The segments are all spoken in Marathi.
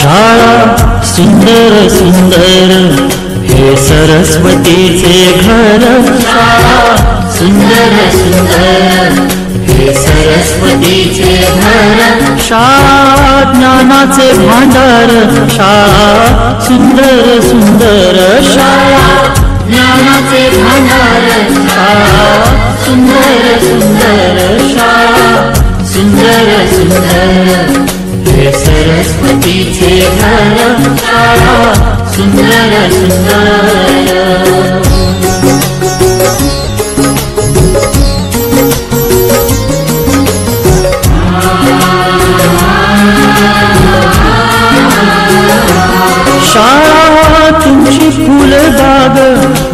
शाळा सुंदर सुंदर हे सरस्वतीचे घर, शाळा सुंदर सुंदर हे सरस्वतीचे घर, शाळा ज्ञानाचे भांडार, शाळा सुंदर सुंदर, शाळा ज्ञानाचे भांडार, शाळा सुंदर सुंदर, शाळा सुंदर सुंदर हे सरस्वतीचे घर, शाळा सुंदर सुंदर। शाळा तुमची फुलबाग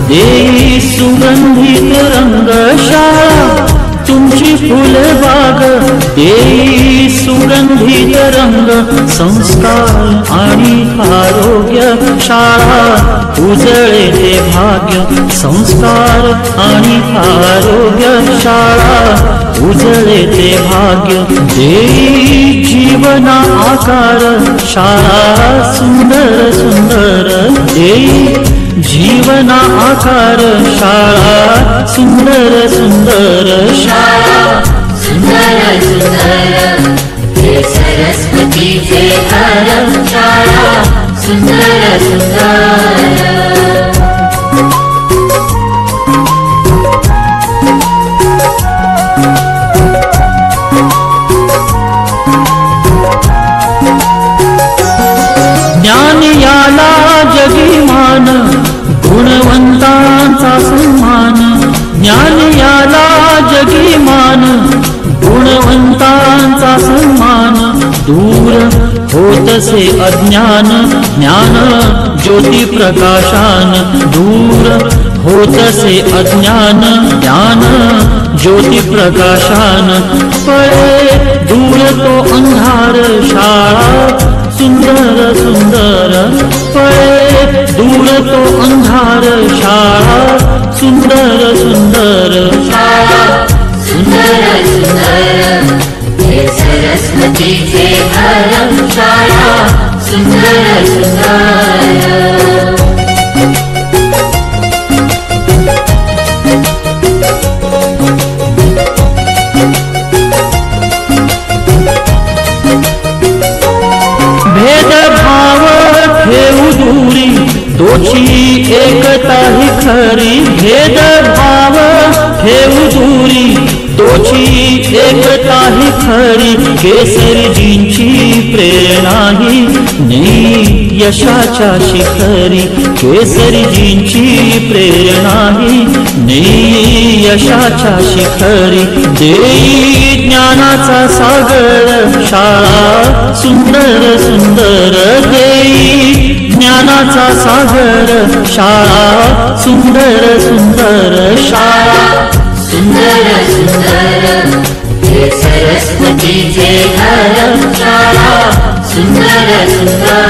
देई सुगंधित रंग, शाळा तुमची फुलबाग देई सुगंधित रंग, संस्कार आणि आरोग्य, शाळा उजळे ते भाग्य, संस्कार आणि आरोग्य, शाळा उजळे ते भाग्य, देई जीवना आकार, शाळा सुंदर सुंदर देई जीवना आकार, शाळा सुंदर सुंदर, शाळा सुंदर सुंदर हे सरस्वतीचे घर, शाळा सुंदर सुंदर। ज्ञान याला जगीमान, गुणवंतांचा सन्मान, ज्ञान याला जगीमान, गुणवंतांचा सन्मान, दूर होतसे अज्ञान, ज्ञान ज्योती प्रकाशान, दूर होतसे अज्ञान, ज्ञान ज्योती प्रकाशान, पळे दूर तो अंधार, शाळा सुंदर सुंदर, पळे दूर तो अंधार, शाळा सुंदर सुंदर, शाळा सुंदर सुंदर हे सरस्वतीचे घर, शाळा सुंदर सुंदर। भेदभाव ठेवू दूरी तोची एकता ही खरी, भेदभाव ठेवू दूरी तोची एकता ही खरी, केसरीजींची प्रेरणा ही नेई यशाच्या शिखरी, केसरीजींची प्रेरणा ही नेई यशाच्या शिखरी, देई ज्ञानाचा सागर, शाळा सुंदर सुंदर देई ज्ञानाचा सागर, शाळा सुंदर सुंदर, शाळा सुंदर सुंदर हे सरस्वतीचे घर, शाळा सुंदर सुंदर।